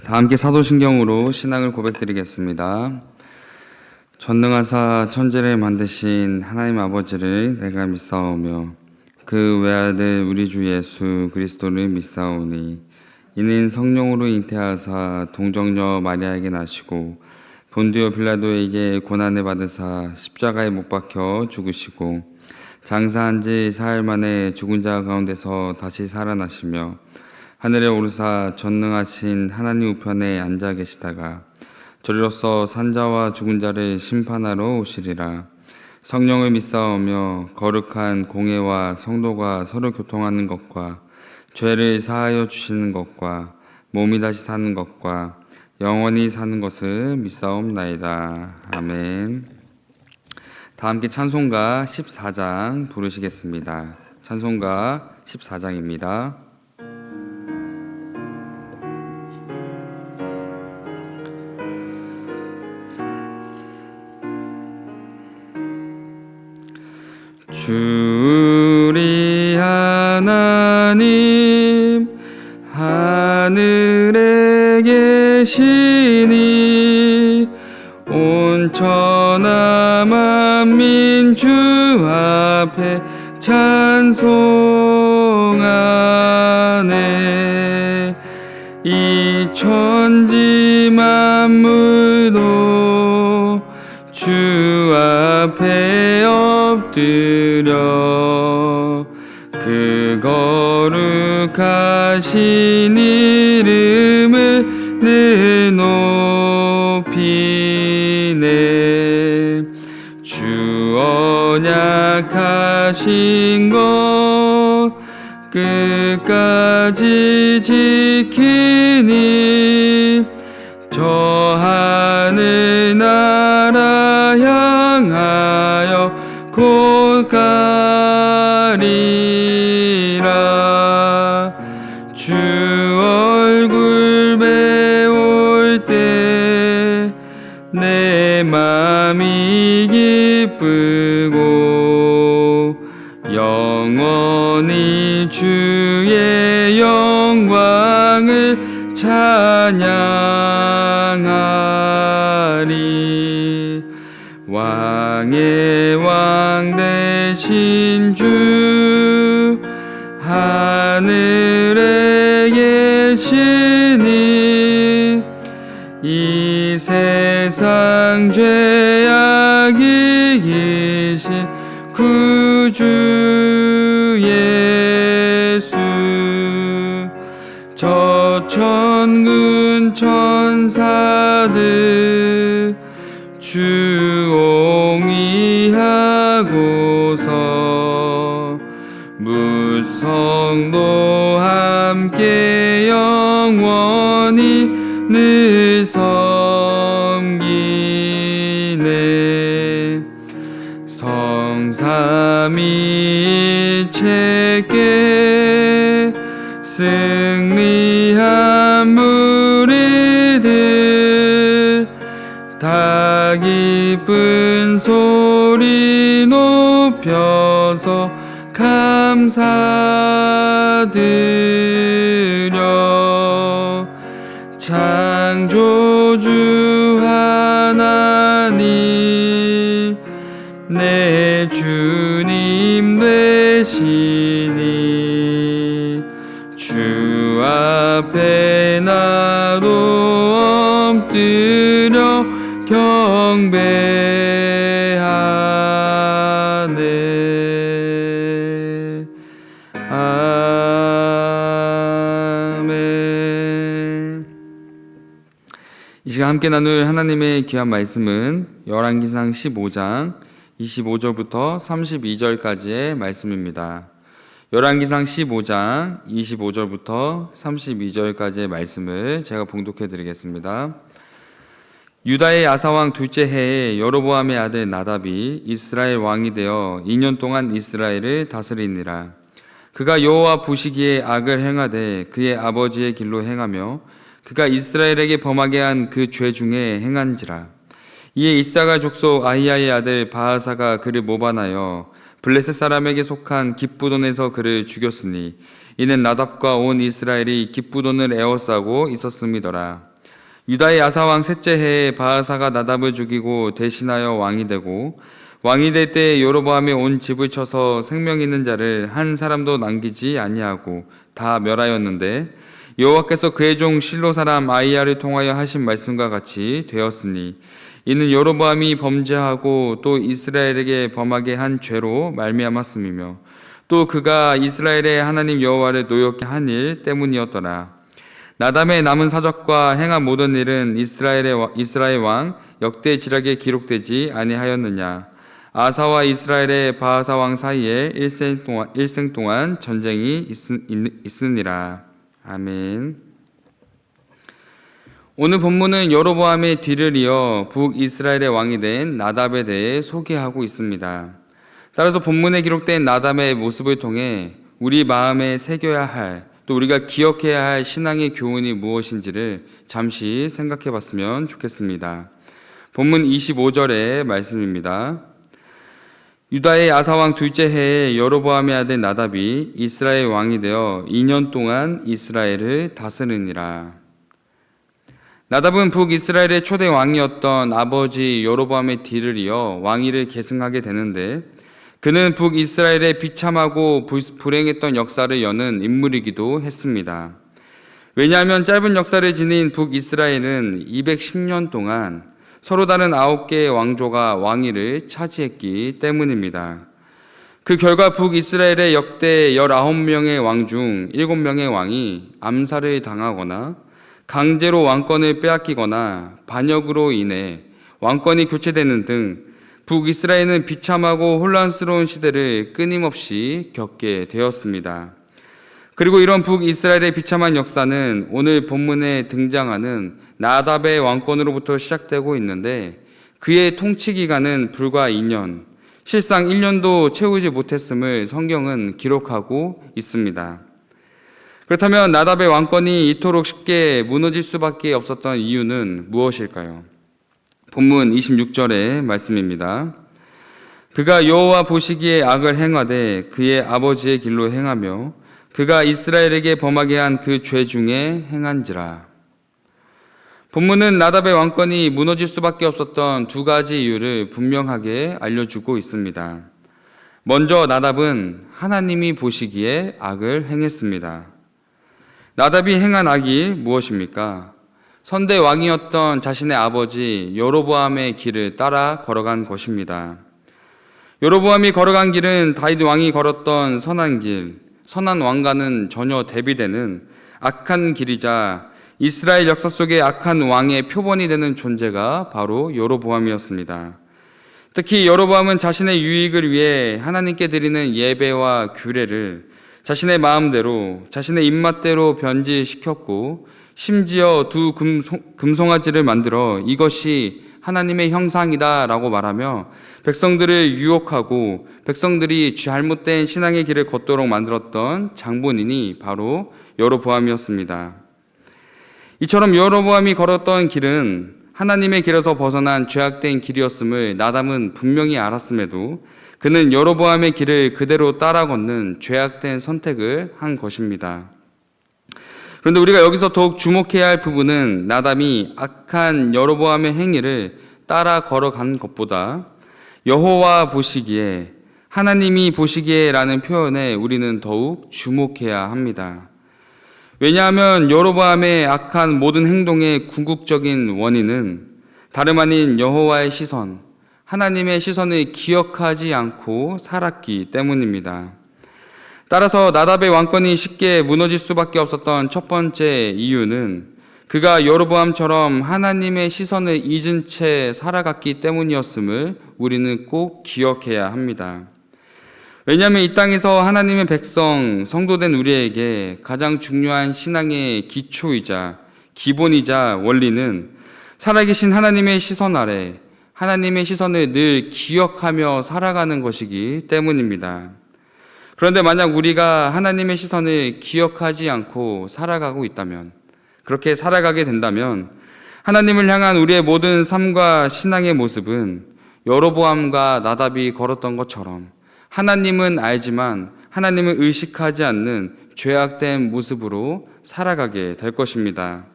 다 함께 사도신경으로 신앙을 고백드리겠습니다. 전능하사 천지를 만드신 하나님 아버지를 내가 믿사오며 그 외아들 우리 주 예수 그리스도를 믿사오니 이는 성령으로 잉태하사 동정녀 마리아에게 나시고 본디오 빌라도에게 고난을 받으사 십자가에 못 박혀 죽으시고 장사한 지 사흘 만에 죽은 자 가운데서 다시 살아나시며 하늘에 오르사 전능하신 하나님 우편에 앉아 계시다가 저리로서 산자와 죽은 자를 심판하러 오시리라. 성령을 믿사오며 거룩한 공회와 성도가 서로 교통하는 것과 죄를 사하여 주시는 것과 몸이 다시 사는 것과 영원히 사는 것을 믿사옵나이다. 아멘. 다 함께 찬송가 14장 부르시겠습니다. 찬송가 14장입니다. 주 우리 하나님 하늘에 계시니 온 천하 만민 주 앞에 찬송하네. 이 천지 만물도 주 앞에 엎드려 그 거룩하신 이름을 늘 높이네. 주 언약하신 것 끝까지 지키니 저 하늘 나라 향하여 곧 가리라. 주 얼굴 배울 때 내 맘이 기쁘고 영원히 주의 영광을 찬양하리. 왕의 왕 되신 주 하늘에 계시니 이 세상 죄악 이기신 구주 예수 저 천군 천사들 주옹이하고서 무성도 함께 영원히 늘 섬기네. 성삼위일체께 승리한 무리들 다 기쁜 소리 높여서 감사드려. 창조주 하나님 내 주님 되시니 주 앞에 나도 엎드려 경배하네. 아멘. 이 시간 함께 나눌 하나님의 귀한 말씀은 열왕기상 15장 25절부터 32절까지의 말씀입니다. 열왕기상 15장 25절부터 32절까지의 말씀을 제가 봉독해 드리겠습니다. 유다의 아사왕 둘째 해에 여로보암의 아들 나답이 이스라엘 왕이 되어 2년 동안 이스라엘을 다스리니라. 그가 여호와 보시기에 악을 행하되 그의 아버지의 길로 행하며 그가 이스라엘에게 범하게 한 그 죄 중에 행한지라. 이에 이사갈 족속 아히야의 아들 바하사가 그를 모반하여 블레셋 사람에게 속한 깁부돈에서 그를 죽였으니 이는 나답과 온 이스라엘이 깁부돈을 에워싸고 있었음이더라. 유다의 아사 왕 셋째 해에 바하사가 나답을 죽이고 대신하여 왕이 되고, 왕이 될 때 여로보암이 온 집을 쳐서 생명 있는 자를 한 사람도 남기지 아니하고 다 멸하였는데, 여호와께서 그의 종 실로 사람 아히야를 통하여 하신 말씀과 같이 되었으니, 이는 여로보암이 범죄하고 또 이스라엘에게 범하게 한 죄로 말미암았음이며, 또 그가 이스라엘의 하나님 여호와를 노엽게 한 일 때문이었더라. 나담의 남은 사적과 행한 모든 일은 이스라엘 왕 역대 지략에 기록되지 아니하였느냐. 아사와 이스라엘의 바하사 왕 사이에 일생 동안 전쟁이 있으니라. 아멘. 오늘 본문은 여로보암의 뒤를 이어 북이스라엘의 왕이 된 나답에 대해 소개하고 있습니다. 따라서 본문에 기록된 나답의 모습을 통해 우리 마음에 새겨야 할, 또 우리가 기억해야 할 신앙의 교훈이 무엇인지를 잠시 생각해 봤으면 좋겠습니다. 본문 25절의 말씀입니다. 유다의 아사왕 둘째 해에 여로보암의 아들 나답이 이스라엘 왕이 되어 2년 동안 이스라엘을 다스리니라. 나답은 북이스라엘의 초대 왕이었던 아버지 여로보암의 뒤를 이어 왕위를 계승하게 되는데, 그는 북이스라엘의 비참하고 불행했던 역사를 여는 인물이기도 했습니다. 왜냐하면 짧은 역사를 지닌 북이스라엘은 210년 동안 서로 다른 9개의 왕조가 왕위를 차지했기 때문입니다. 그 결과 북이스라엘의 역대 19명의 왕 중 7명의 왕이 암살을 당하거나 강제로 왕권을 빼앗기거나 반역으로 인해 왕권이 교체되는 등 북이스라엘은 비참하고 혼란스러운 시대를 끊임없이 겪게 되었습니다. 그리고 이런 북이스라엘의 비참한 역사는 오늘 본문에 등장하는 나답의 왕권으로부터 시작되고 있는데, 그의 통치 기간은 불과 2년, 실상 1년도 채우지 못했음을 성경은 기록하고 있습니다. 그렇다면 나답의 왕권이 이토록 쉽게 무너질 수밖에 없었던 이유는 무엇일까요? 본문 26절의 말씀입니다. 그가 여호와 보시기에 악을 행하되 그의 아버지의 길로 행하며 그가 이스라엘에게 범하게 한 그 죄 중에 행한지라. 본문은 나답의 왕권이 무너질 수밖에 없었던 두 가지 이유를 분명하게 알려주고 있습니다. 먼저 나답은 하나님이 보시기에 악을 행했습니다. 나답이 행한 악이 무엇입니까? 선대 왕이었던 자신의 아버지 여로보암의 길을 따라 걸어간 것입니다. 여로보암이 걸어간 길은 다윗 왕이 걸었던 선한 길, 선한 왕과는 전혀 대비되는 악한 길이자 이스라엘 역사 속의 악한 왕의 표본이 되는 존재가 바로 여로보암이었습니다. 특히 여로보암은 자신의 유익을 위해 하나님께 드리는 예배와 규례를 자신의 마음대로, 자신의 입맛대로 변질시켰고, 심지어 두 금송아지를 만들어 이것이 하나님의 형상이다 라고 말하며 백성들을 유혹하고 백성들이 잘못된 신앙의 길을 걷도록 만들었던 장본인이 바로 여로보암이었습니다. 이처럼 여로보암이 걸었던 길은 하나님의 길에서 벗어난 죄악된 길이었음을 나담은 분명히 알았음에도 그는 여로보암의 길을 그대로 따라 걷는 죄악된 선택을 한 것입니다. 그런데 우리가 여기서 더욱 주목해야 할 부분은 나담이 악한 여로보암의 행위를 따라 걸어간 것보다 여호와 보시기에, 하나님이 보시기에 라는 표현에 우리는 더욱 주목해야 합니다. 왜냐하면 여로보암의 악한 모든 행동의 궁극적인 원인은 다름 아닌 여호와의 시선, 하나님의 시선을 기억하지 않고 살았기 때문입니다. 따라서 나답의 왕권이 쉽게 무너질 수밖에 없었던 첫 번째 이유는 그가 여로보암처럼 하나님의 시선을 잊은 채 살아갔기 때문이었음을 우리는 꼭 기억해야 합니다. 왜냐하면 이 땅에서 하나님의 백성, 성도된 우리에게 가장 중요한 신앙의 기초이자 기본이자 원리는 살아계신 하나님의 시선 아래 하나님의 시선을 늘 기억하며 살아가는 것이기 때문입니다. 그런데 만약 우리가 하나님의 시선을 기억하지 않고 살아가고 있다면, 그렇게 살아가게 된다면 하나님을 향한 우리의 모든 삶과 신앙의 모습은 여로보암과 나답이 걸었던 것처럼 하나님은 알지만 하나님을 의식하지 않는 죄악된 모습으로 살아가게 될 것입니다.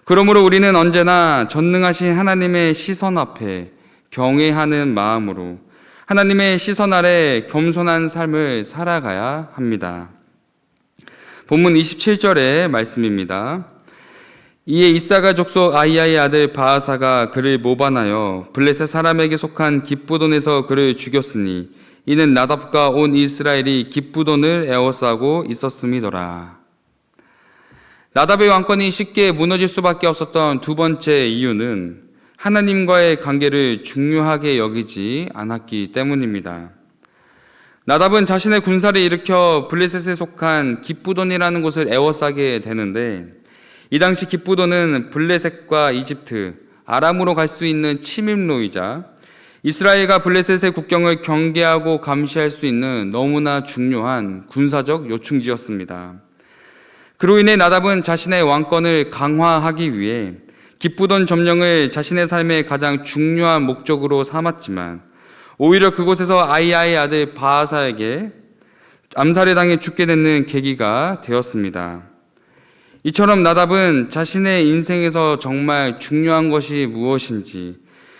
그러므로 우리는 언제나 전능하신 하나님의 시선 앞에 경외하는 마음으로 하나님의 시선 아래 겸손한 삶을 살아가야 합니다. 본문 27절의 말씀입니다. 이에 이사가 족속 아이야의 아들 바아사가 그를 모반하여 블레셋 사람에게 속한 깁부돈에서 그를 죽였으니 이는 나답과 온 이스라엘이 깁부돈을 에워싸고 있었음이더라. 나답의 왕권이 쉽게 무너질 수밖에 없었던 두 번째 이유는 하나님과의 관계를 중요하게 여기지 않았기 때문입니다. 나답은 자신의 군사를 일으켜 블레셋에 속한 깁부돈이라는 곳을 에워싸게 되는데, 이 당시 깁부돈은 블레셋과 이집트, 아람으로 갈 수 있는 침입로이자 이스라엘과 블레셋의 국경을 경계하고 감시할 수 있는 너무나 중요한 군사적 요충지였습니다. 그로 인해 나답은 자신의 왕권을 강화하기 위해 깁부돈 점령을 자신의 삶의 가장 중요한 목적으로 삼았지만 오히려 그곳에서 아이야의 아들 바아사에게 암살을 당해 죽게 되는 계기가 되었습니다. 이처럼 나답은 자신의 인생에서 정말 중요한 것이 무엇인지,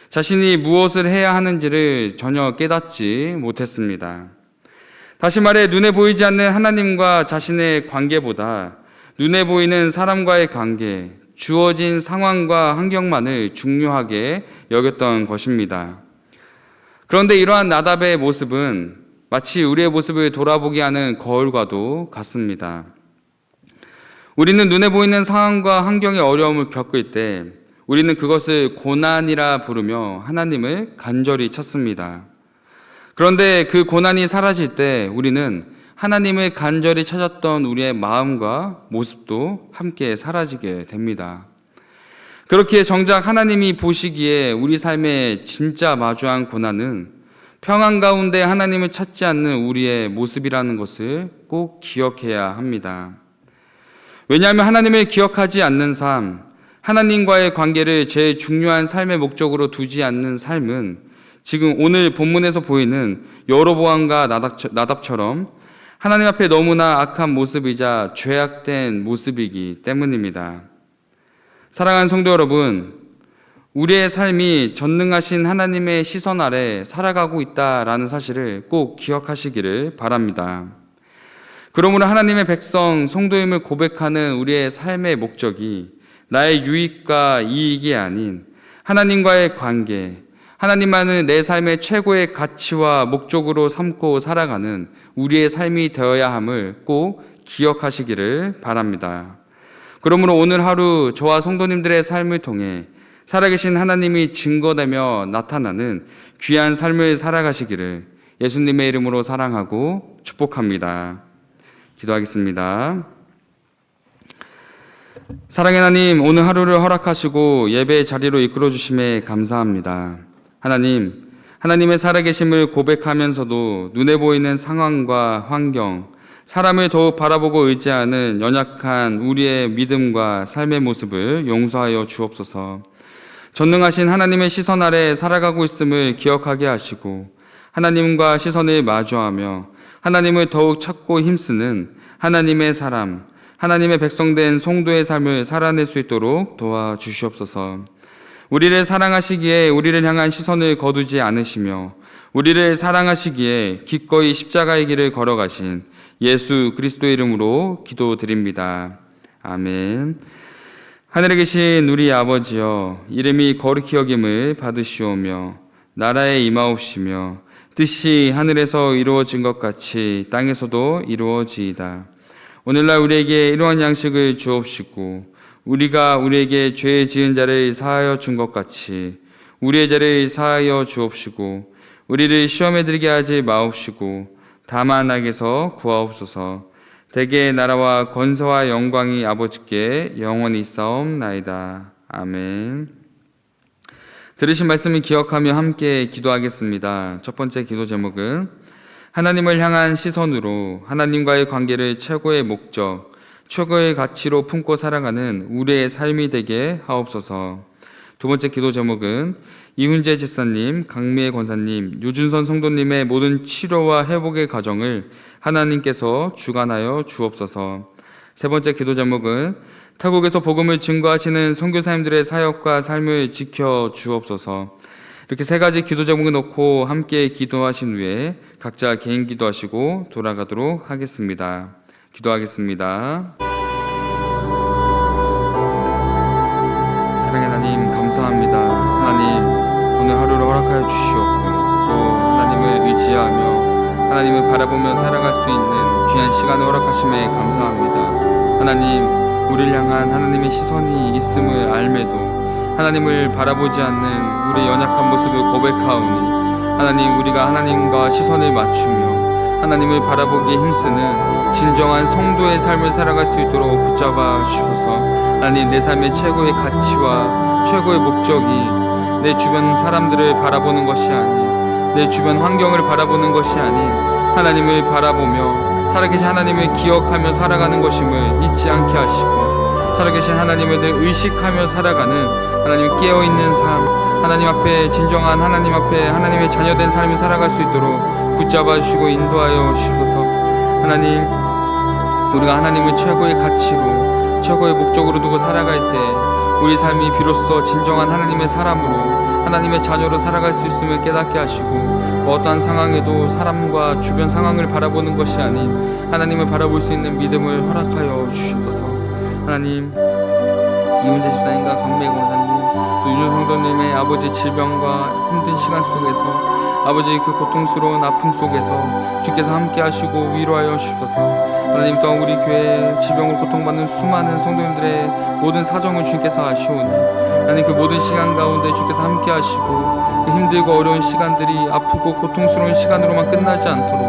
자신이 무엇을 해야 하는지를 전혀 깨닫지 못했습니다. 다시 말해 눈에 보이지 않는 하나님과 자신의 관계보다 눈에 보이는 사람과의 관계, 주어진 상황과 환경만을 중요하게 여겼던 것입니다. 그런데 이러한 나답의 모습은 마치 우리의 모습을 돌아보게 하는 거울과도 같습니다. 우리는 눈에 보이는 상황과 환경의 어려움을 겪을 때 우리는 그것을 고난이라 부르며 하나님을 간절히 찾습니다. 그런데 그 고난이 사라질 때 우리는 하나님을 간절히 찾았던 우리의 마음과 모습도 함께 사라지게 됩니다. 그렇기에 정작 하나님이 보시기에 우리 삶에 진짜 마주한 고난은 평안 가운데 하나님을 찾지 않는 우리의 모습이라는 것을 꼭 기억해야 합니다. 왜냐하면 하나님을 기억하지 않는 삶, 하나님과의 관계를 제일 중요한 삶의 목적으로 두지 않는 삶은 지금 오늘 본문에서 보이는 여로보암과 나답처럼 하나님 앞에 너무나 악한 모습이자 죄악된 모습이기 때문입니다. 사랑하는 성도 여러분, 우리의 삶이 전능하신 하나님의 시선 아래 살아가고 있다라는 사실을 꼭 기억하시기를 바랍니다. 그러므로 하나님의 백성, 성도임을 고백하는 우리의 삶의 목적이 나의 유익과 이익이 아닌 하나님과의 관계, 하나님만을 내 삶의 최고의 가치와 목적으로 삼고 살아가는 우리의 삶이 되어야 함을 꼭 기억하시기를 바랍니다. 그러므로 오늘 하루 저와 성도님들의 삶을 통해 살아계신 하나님이 증거되며 나타나는 귀한 삶을 살아가시기를 예수님의 이름으로 사랑하고 축복합니다. 기도하겠습니다. 사랑의 하나님, 오늘 하루를 허락하시고 예배의 자리로 이끌어 주심에 감사합니다. 하나님, 하나님의 살아계심을 고백하면서도 눈에 보이는 상황과 환경, 사람을 더욱 바라보고 의지하는 연약한 우리의 믿음과 삶의 모습을 용서하여 주옵소서. 전능하신 하나님의 시선 아래 살아가고 있음을 기억하게 하시고 하나님과 시선을 마주하며 하나님을 더욱 찾고 힘쓰는 하나님의 사람, 하나님의 백성된 성도의 삶을 살아낼 수 있도록 도와주시옵소서. 우리를 사랑하시기에 우리를 향한 시선을 거두지 않으시며 우리를 사랑하시기에 기꺼이 십자가의 길을 걸어가신 예수 그리스도의 이름으로 기도드립니다. 아멘. 하늘에 계신 우리 아버지여, 이름이 거룩히 여김을 받으시오며 나라에 임하옵시며 뜻이 하늘에서 이루어진 것 같이 땅에서도 이루어지이다. 오늘날 우리에게 일용할 양식을 주옵시고 우리가 우리에게 죄 지은 자를 사하여 준 것 같이 우리의 죄를 사하여 주옵시고 우리를 시험에 들게 하지 마옵시고 다만 악에서 구하옵소서. 대개의 나라와 권세와 영광이 아버지께 영원히 있사옵나이다. 아멘. 들으신 말씀을 기억하며 함께 기도하겠습니다. 첫 번째 기도 제목은 하나님을 향한 시선으로 하나님과의 관계를 최고의 목적, 최고의 가치로 품고 살아가는 우리의 삶이 되게 하옵소서. 두 번째 기도 제목은 이훈재 집사님, 강미애 권사님, 유준선 성도님의 모든 치료와 회복의 과정을 하나님께서 주관하여 주옵소서. 세 번째 기도 제목은 타국에서 복음을 증거하시는 선교사님들의 사역과 삶을 지켜 주옵소서. 이렇게 세 가지 기도 제목을 놓고 함께 기도하신 후에 각자 개인 기도하시고 돌아가도록 하겠습니다. 기도하겠습니다. 사랑의 하나님, 감사합니다. 하나님, 오늘 하루를 허락하여 주시옵고 또 하나님을 의지하며 하나님을 바라보며 살아갈 수 있는 귀한 시간을 허락하심에 감사합니다. 하나님, 우리를 향한 하나님의 시선이 있음을 알매도 하나님을 바라보지 않는 우리의 연약한 모습을 고백하오니 하나님, 우리가 하나님과 시선을 맞추며 하나님을 바라보기에 힘쓰는 진정한 성도의 삶을 살아갈 수 있도록 붙잡아 주셔서 하나님, 내 삶의 최고의 가치와 최고의 목적이 내 주변 사람들을 바라보는 것이 아닌, 내 주변 환경을 바라보는 것이 아닌 하나님을 바라보며 살아계신 하나님을 기억하며 살아가는 것임을 잊지 않게 하시고, 살아계신 하나님을 늘 의식하며 살아가는 하나님 깨어있는 삶, 하나님 앞에 진정한 하나님 앞에 하나님의 자녀된 삶을 살아갈 수 있도록 붙잡아 주시고 인도하여 주셔서 하나님, 우리가 하나님을 최고의 가치로 최고의 목적으로 두고 살아갈 때 우리 삶이 비로소 진정한 하나님의 사람으로 하나님의 자녀로 살아갈 수 있음을 깨닫게 하시고, 어떠한 상황에도 사람과 주변 상황을 바라보는 것이 아닌 하나님을 바라볼 수 있는 믿음을 허락하여 주셔서 하나님, 이훈재 집사님과 강매 권사님 또 유준 성도님의 아버지 질병과 힘든 시간 속에서 아버지 그 고통스러운 아픔 속에서 주께서 함께 하시고 위로하여 주셔서 하나님, 또한 우리 교회에 질병으로 고통받는 수많은 성도님들의 모든 사정을 주께서 아시오니 하나님, 그 모든 시간 가운데 주께서 함께 하시고 그 힘들고 어려운 시간들이 아프고 고통스러운 시간으로만 끝나지 않도록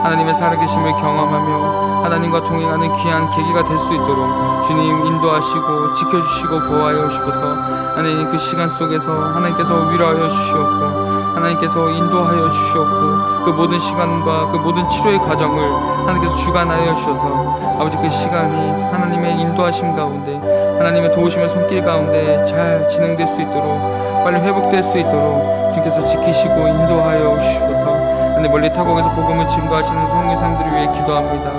하나님의 살아계심을 경험하며 하나님과 동행하는 귀한 계기가 될 수 있도록 주님 인도하시고 지켜주시고 보호하여 주셔서 하나님, 그 시간 속에서 하나님께서 위로하여 주시옵고 하나님께서 인도하여 주시옵고 그 모든 시간과 그 모든 치료의 과정을 하나님께서 주관하여 주셔서 아버지, 그 시간이 하나님의 인도하심 가운데 하나님의 도우심의 손길 가운데 잘 진행될 수 있도록 빨리 회복될 수 있도록 주께서 지키시고 인도하여 주시옵소서. 하나님, 멀리 타국에서 복음을 증거하시는 선교사님들을 위해 기도합니다.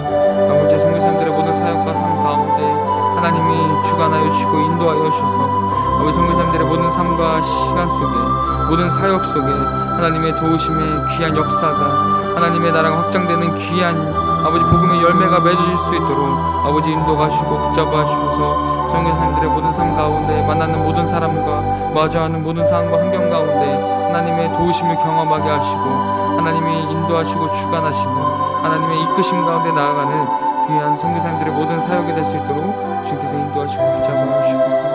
아버지, 선교사님들의 모든 사역과 삶 가운데 하나님이 주관하여 주시고 인도하여 주셔서 아버지, 선교사님들의 모든 삶과 시간 속에 모든 사역 속에 하나님의 도우심의 귀한 역사가 하나님의 나라가 확장되는 귀한 아버지 복음의 열매가 맺어질 수 있도록 아버지 인도하시고 붙잡아 주셔서 선교사님들의 모든 삶 가운데 만나는 모든 사람과 마주하는 모든 상황과 환경 가운데 하나님의 도우심을 경험하게 하시고 하나님이 인도하시고 주관하시고 하나님의 이끄심 가운데 나아가는 귀한 선교사님들의 모든 사역이 될 수 있도록 주께서 인도하시고 붙잡아 주시고